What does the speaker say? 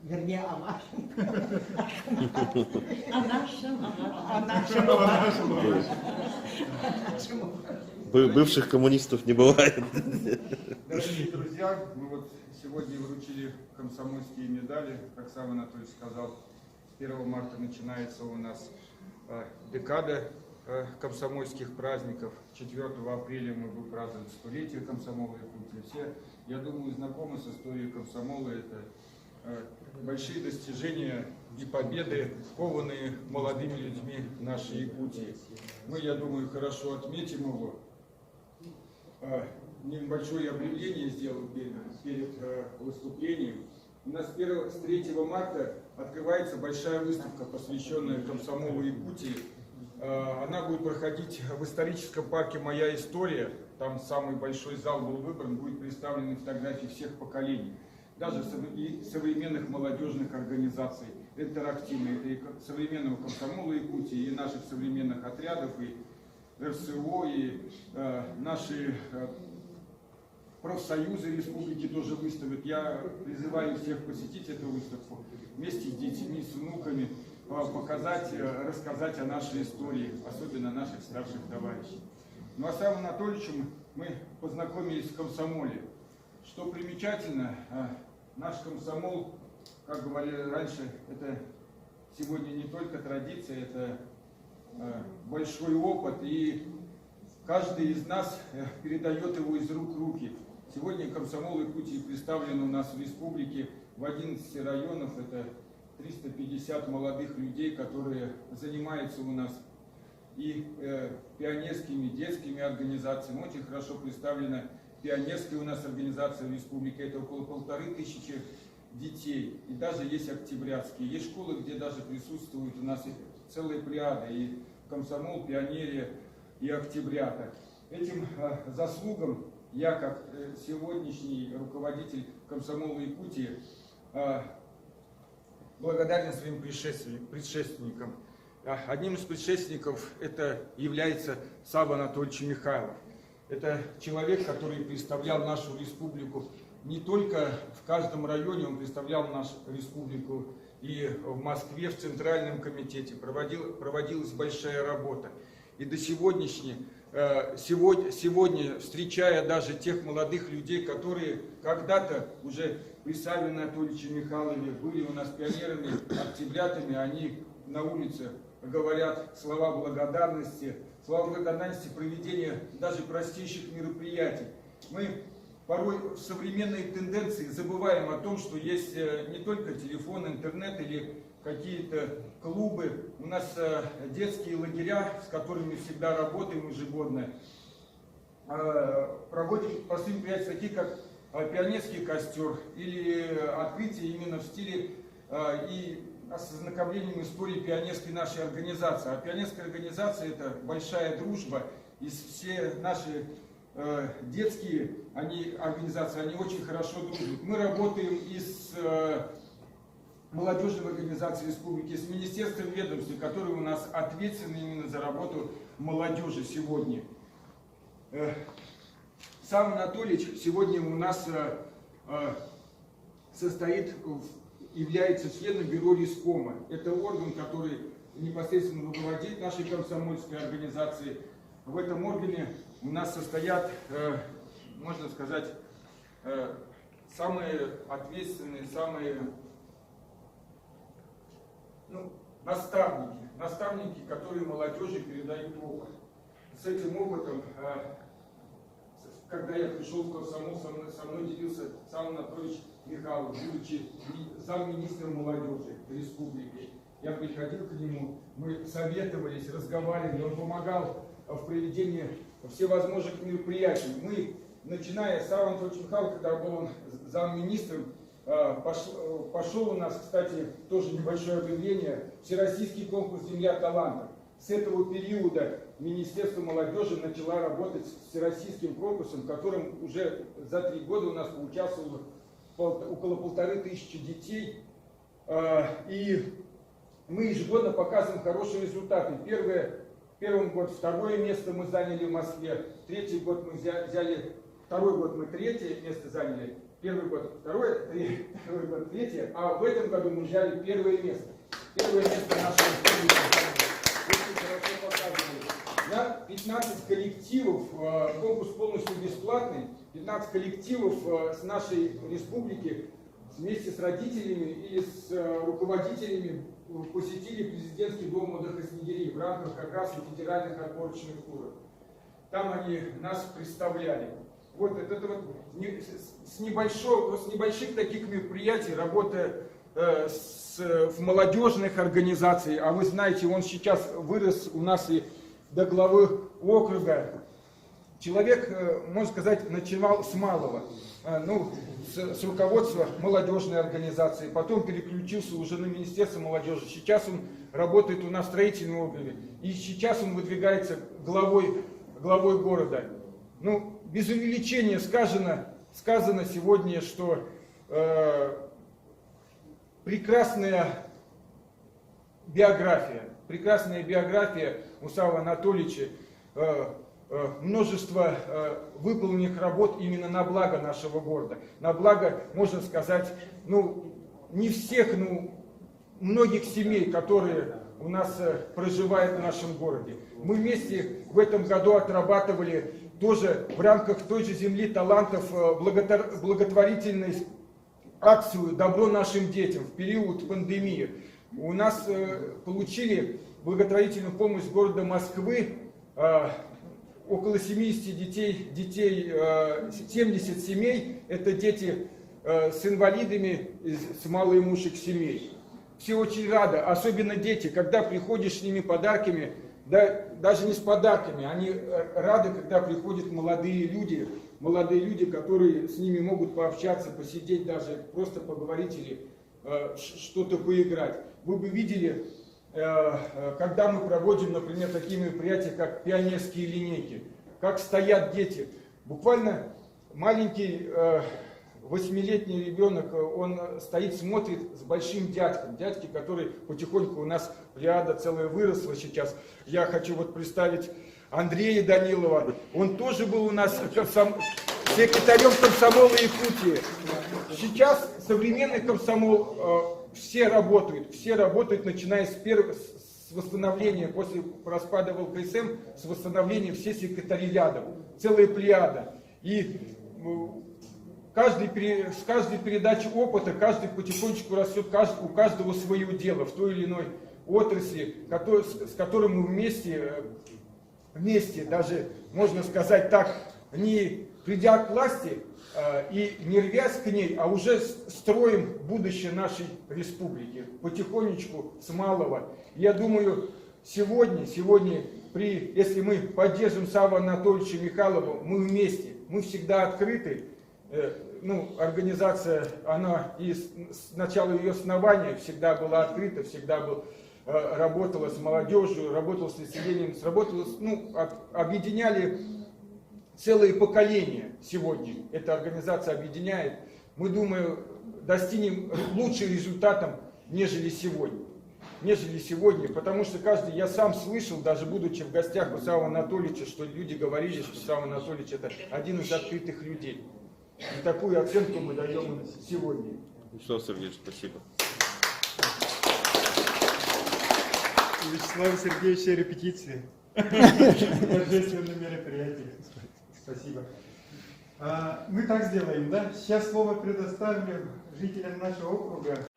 вернее, о вашем. О нашем. Бывших коммунистов не бывает. Дорогие друзья, мы вот сегодня вручили комсомольские медали. Как сам Анатолий сказал, с 1 марта начинается у нас декада комсомольских праздников. 4 апреля мы будем праздновать столетие комсомола Якутии. Все, я думаю, знакомы с историей комсомола. Это большие достижения и победы, кованные молодыми людьми нашей Якутии. Мы, я думаю, хорошо отметим его. Небольшое объявление сделал перед выступлением. У нас с 3 марта открывается большая выставка, посвященная комсомолу Якутии. Она будет проходить в историческом парке «Моя история». Там самый большой зал был выбран, будет представлены фотографии всех поколений. Даже и современных молодежных организаций, интерактивных, и современного комсомола Якутии, и наших современных отрядов, и РСО, и наши профсоюзы республики тоже выставят. Я призываю всех посетить эту выставку вместе с детьми, с внуками, показать, рассказать о нашей истории, особенно наших старших товарищей. Ну а с Иваном Анатольевичем мы познакомились в комсомоле. Что примечательно, наш комсомол, как говорили раньше, это сегодня не только традиция, это большой опыт, и каждый из нас передает его из рук в руки. Сегодня комсомол Якутии представлен у нас в республике в 11 районах. Это 350 молодых людей, которые занимаются у нас и пионерскими, детскими организациями. Очень хорошо представлена пионерская у нас организация в республике. Это около 1500 детей. И даже есть октябрятские. Есть школы, где даже присутствуют у нас целая плеяда. И комсомол, пионерия и октябрята. Этим заслугам я, как сегодняшний руководитель комсомола Якутии, благодарен своим предшественникам. Одним из предшественников это является Сава Анатольевич Михайлов. Это человек, который представлял нашу республику не только в каждом районе, он представлял нашу республику и в Москве, в Центральном комитете. Проводилась большая работа. И до сегодня, встречая даже тех молодых людей, которые когда-то уже при Саве Анатольевиче Михайлове были у нас пионерами, октябрятами, они на улице говорят слова благодарности проведения даже простейших мероприятий. Мы порой в современной тенденции забываем о том, что есть не только телефон, интернет или какие-то клубы. У нас детские лагеря, с которыми всегда работаем ежегодно. Проводим простые мероприятия, такие как пионерский костер или открытие именно в стиле и с ознакомлением истории пионерской нашей организации. А пионерская организация — это большая дружба, и все наши детские организации, они очень хорошо дружат. Мы работаем и с молодежной организацией республики, с министерством ведомств, которые у нас ответственны именно за работу молодежи сегодня. Сам Анатольевич сегодня у нас является членом бюро Рискома. Это орган, который непосредственно руководит нашей комсомольской организацией. В этом органе у нас состоят, можно сказать, самые ответственные, самые наставники, которые молодежи передают опыт. С этим опытом, когда я пришел в комсомол, со мной делился Сам Анатольевич Михайлов, будучи замминистра молодежи республики. Я приходил к нему, мы советовались, разговаривали, он помогал в проведении всевозможных мероприятий. Мы, начиная с Савва Анатольевича Михайлова, когда был он замминистром, пошел у нас, кстати, тоже небольшое объявление, всероссийский конкурс «Земля талантов». С этого периода Министерство молодежи начало работать с всероссийским конкурсом, в котором уже за 3 года у нас поучаствовало около 1500 детей. И мы ежегодно показываем хорошие результаты. Первый год 2-е место мы заняли в Москве, 3-й год мы взяли, 2-й год мы 3-е место заняли, Первый год второе, второй год третье, а в этом году мы взяли первое место. Первое место нашей республики. Очень хорошо показывали. На 15 коллективов, конкурс полностью бесплатный, 15 коллективов с нашей республики вместе с родителями и с руководителями посетили президентский дом отдыха Снегири в рамках как раз федеральных отборочных туров. Там они нас представляли. Вот это вот с небольших таких мероприятий, работая в молодежных организациях, а вы знаете, он сейчас вырос у нас и до главы округа. Человек, можно сказать, начинал с малого, с руководства молодежной организации, потом переключился уже на Министерство молодежи. Сейчас он работает у нас в строительном округе, и сейчас он выдвигается главой города. Без увеличения сказано сегодня, что прекрасная биография Мусаила Анатольевича, множество выполненных работ именно на благо нашего города. На благо, можно сказать, не всех, многих семей, которые у нас проживают в нашем городе. Мы вместе в этом году отрабатывали тоже в рамках той же земли талантов благотворительную акцию «Добро нашим детям» в период пандемии. У нас получили благотворительную помощь города Москвы около 70 детей, 70 семей, это дети с инвалидами, с малоимущих семей. Все очень рады, особенно дети, когда приходишь с ними подарками, да, даже не с подарками, они рады, когда приходят молодые люди, которые с ними могут пообщаться, посидеть даже, просто поговорить или что-то поиграть. Вы бы видели, когда мы проводим, например, такие мероприятия, как пионерские линейки, как стоят дети. Буквально маленький 8-летний ребенок, он стоит, смотрит с большим дядьки, который потихоньку у нас плеяда целая выросла сейчас. Я хочу представить Андрея Данилова. Он тоже был у нас секретарем комсомола Якутии. Сейчас современный комсомол, все работают, начиная с восстановления, после распада ВЛКСМ, с восстановления все секретари рядом, целая плеяда. И с каждой передачи опыта, каждый потихонечку растет, у каждого свое дело в той или иной отрасли, с которым мы вместе, даже можно сказать так, не придя к власти и не рвясь к ней, а уже строим будущее нашей республики, потихонечку, с малого. Я думаю, сегодня, если мы поддержим Савва Анатольевича Михайлова, мы вместе, мы всегда открыты. Организация, она и с начала ее основания всегда была открыта, работала с молодежью, работала с населением, объединяли целые поколения сегодня. Эта организация объединяет. Мы, думаю, достигнем лучшим результатом, нежели сегодня, потому что я сам слышал, даже будучи в гостях у Саввы Анатольевича, что люди говорили, что Савва Анатольевич это один из открытых людей. И такую оценку мы даем сегодня. Вячеслав Сергеевич, спасибо. У Вячеслава Сергеевича репетиции. Торжественное мероприятие. Спасибо. Мы так сделаем, да? Сейчас слово предоставлю жителям нашего округа.